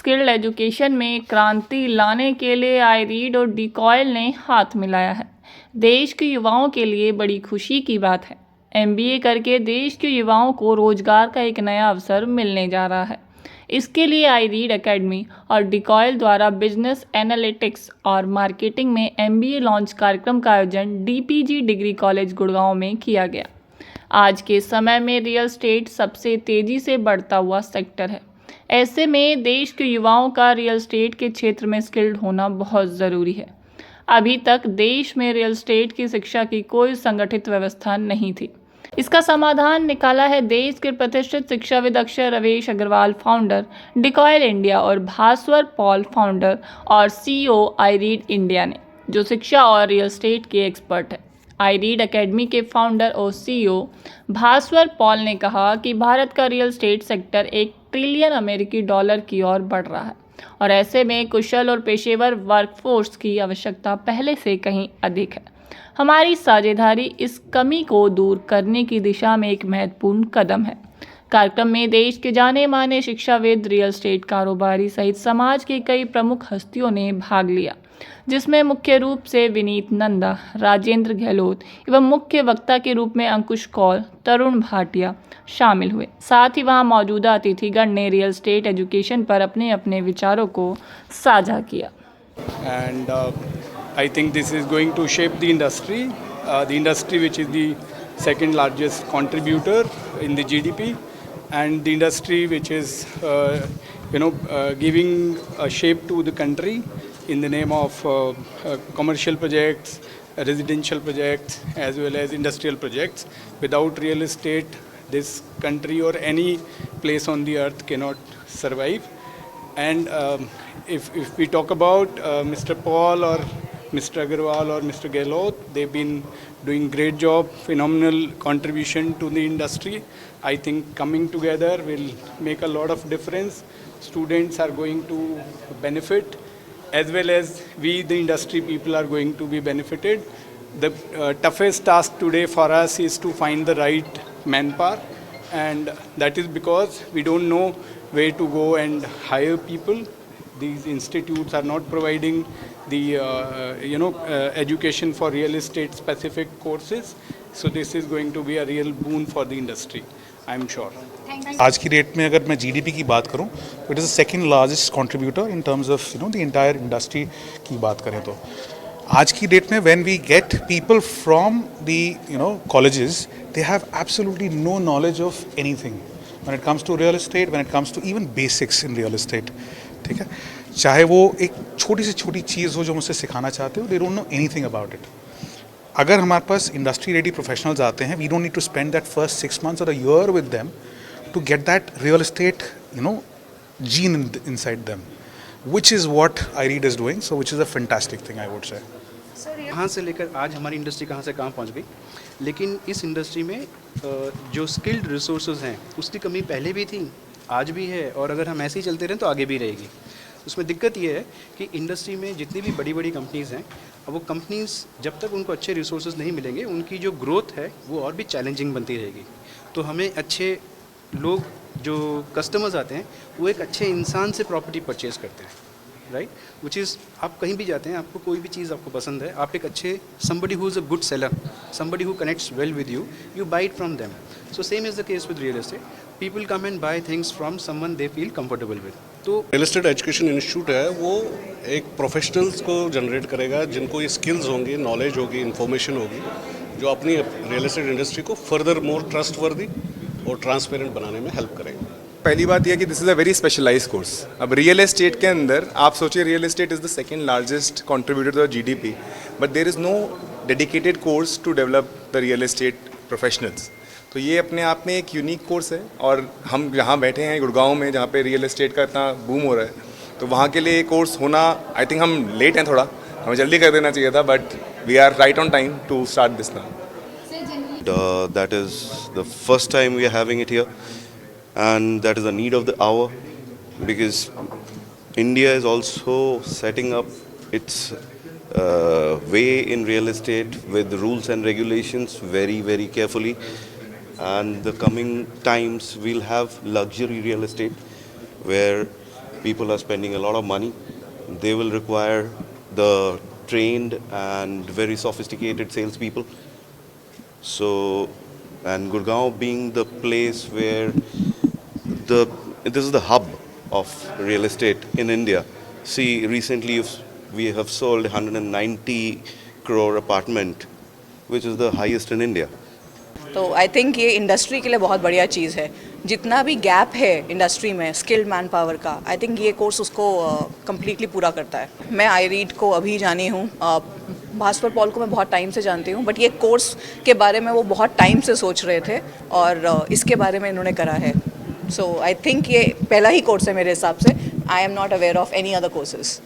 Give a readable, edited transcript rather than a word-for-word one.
Skilled education में क्रांति लाने के लिए iRead और डिकॉयल ने हाथ मिलाया है। देश के युवाओं के लिए बड़ी खुशी की बात है। MBA करके देश के युवाओं को रोजगार का एक नया अवसर मिलने जा रहा है। इसके लिए iRead एकेडमी और डिकॉयल द्वारा बिजनेस एनालिटिक्स और मार्केटिंग में MBA लॉन्च कार्यक्रम का आयोजन DPG डिग्री कॉलेज गुड़गांव में किया गया। आज के समय में रियल एस्टेट सबसे तेजी से बढ़ता हुआ सेक्टर है। ऐसे में देश के युवाओं का रियल एस्टेट के क्षेत्र में स्किल्ड होना बहुत ज़रूरी है। अभी तक देश में रियल एस्टेट की शिक्षा की कोई संगठित व्यवस्था नहीं थी। इसका समाधान निकाला है देश के प्रतिष्ठित शिक्षाविद अक्षय रवेश अग्रवाल फाउंडर डिकॉयल इंडिया और भास्वर पॉल फाउंडर और CEO iRead इंडिया ने, जो शिक्षा और रियल एस्टेट के एक्सपर्ट है। iRead एकेडमी के फाउंडर और CEO भास्वर पॉल ने कहा कि भारत का रियल एस्टेट सेक्टर $1 ट्रिलियन अमेरिकी डॉलर की ओर बढ़ रहा है और ऐसे में कुशल और पेशेवर वर्कफोर्स की आवश्यकता पहले से कहीं अधिक है। हमारी साझेदारी इस कमी को दूर करने की दिशा में एक महत्वपूर्ण कदम है। कार्यक्रम में देश के जाने माने शिक्षाविद, रियल एस्टेट कारोबारी सहित समाज की कई प्रमुख हस्तियों ने भाग लिया, जिसमें मुख्य रूप से विनीत नंदा, राजेंद्र गहलोत एवं मुख्य वक्ता के रूप में अंकुश कौल, तरुण भाटिया शामिल हुए। साथ ही वहां मौजूदा अतिथिगण ने रियल एस्टेट एजुकेशन पर अपने अपने विचारों को साझा किया। And I think this is going to shape the industry which is the second largest contributor in the GDP, and the industry which is giving a shape to the country in the name of commercial projects, residential projects, as well as industrial projects. Without real estate, this country or any place on the earth cannot survive. And if we talk about Mr. Paul or Mr. Agarwal or Mr. Gehlot, they've been doing great job, phenomenal contribution to the industry. I think coming together will make a lot of difference. Students are going to benefit, as well as we, the industry people, are going to be benefited. The toughest task today for us is to find the right manpower, and that is because we don't know where to go and hire people. These institutes are not providing the education for real estate specific courses, so this is going to be a real boon for the industry, I'm sure. आज की date में अगर मैं GDP की बात करूं तो it is the second largest contributor in terms of the entire industry की बात करें तो आज की डेट में when we get people from the colleges, they have absolutely no knowledge of anything when it comes to real estate, when it comes to even basics in real estate. ठीक है, चाहे वो एक छोटी से छोटी चीज़ हो जो मुझसे सिखाना चाहते हो, they don't know anything about it. अगर हमारे पास इंडस्ट्री रेडी प्रोफेशनल्स आते हैं, we don't need to spend that first 6 months और a year with them to get that real estate gene inside them, which is what iRead is doing, so which is a fantastic thing, I would say. कहाँ से लेकर आज हमारी industry कहाँ से कहाँ पहुँच गई, लेकिन इस इंडस्ट्री में जो स्किल्ड रिसोर्सेज हैं उसकी कमी पहले भी थी, आज भी है, और अगर हम ऐसे ही चलते रहें तो आगे भी रहेगी। उसमें दिक्कत ये है कि इंडस्ट्री में जितनी भी बड़ी बड़ी कंपनीज़ हैं, अब वो कंपनीज़ जब तक उनको अच्छे रिसोर्सेज नहीं मिलेंगे, उनकी जो ग्रोथ है वो और भी चैलेंजिंग बनती रहेगी। तो हमें अच्छे लोग, जो कस्टमर्स आते हैं, वो एक अच्छे इंसान से प्रॉपर्टी परचेज़ करते हैं, राइट। विच इज़, आप कहीं भी जाते हैं, आपको कोई भी चीज़ आपको पसंद है, आप एक अच्छे somebody who is a good seller, somebody who connects well with you, you buy it from them. So same is the case with real estate. People come and buy things from someone they feel comfortable with. तो real estate education institute है, वो एक professionals को generate करेगा जिनको ये skills होंगी, knowledge होगी, इन्फॉर्मेशन होगी, जो अपनी रियल एस्टेट इंडस्ट्री को फर्दर मोर ट्रस्टवर्दी और ट्रांसपेरेंट बनाने में हेल्प करेंगे। पहली बात यह कि this is a very specialised course. अब रियल एस्टेट के अंदर आप सोचिए, real estate is the second largest contributor to GDP, but there is no dedicated course to develop the real estate professionals. तो ये अपने आप में एक यूनिक कोर्स है, और हम जहाँ बैठे हैं गुड़गांव में, जहाँ पे रियल एस्टेट का इतना बूम हो रहा है, तो वहाँ के लिए कोर्स होना, आई थिंक हम लेट हैं थोड़ा, हमें जल्दी कर देना चाहिए था, but we are right on time to start this now. That is the first time we are having it here, and that is the need of the hour, because India is also setting up its way in real estate with rules and regulations very, very carefully, and the coming times we'll have luxury real estate where people are spending a lot of money. They will require the trained and very sophisticated salespeople. So, and Gurgaon being the place where this is the hub of real estate in India. See, recently we have sold 190 crore apartment, which is the highest in India. तो I think ये industry के लिए बहुत बढ़िया चीज़ है. जितना भी gap है इंडस्ट्री में स्किल्ड मैन पावर का, आई थिंक ये कोर्स उसको कम्प्लीटली पूरा करता है. मैं आई रीड को अभी जानी हूँ, भास्कर पॉल को मैं बहुत टाइम से जानती हूँ, बट ये कोर्स के बारे में वो बहुत टाइम से सोच रहे थे और इसके बारे में इन्होंने करा है. सो आई थिंक ये पहला ही कोर्स है मेरे हिसाब से. I am not aware of any other courses.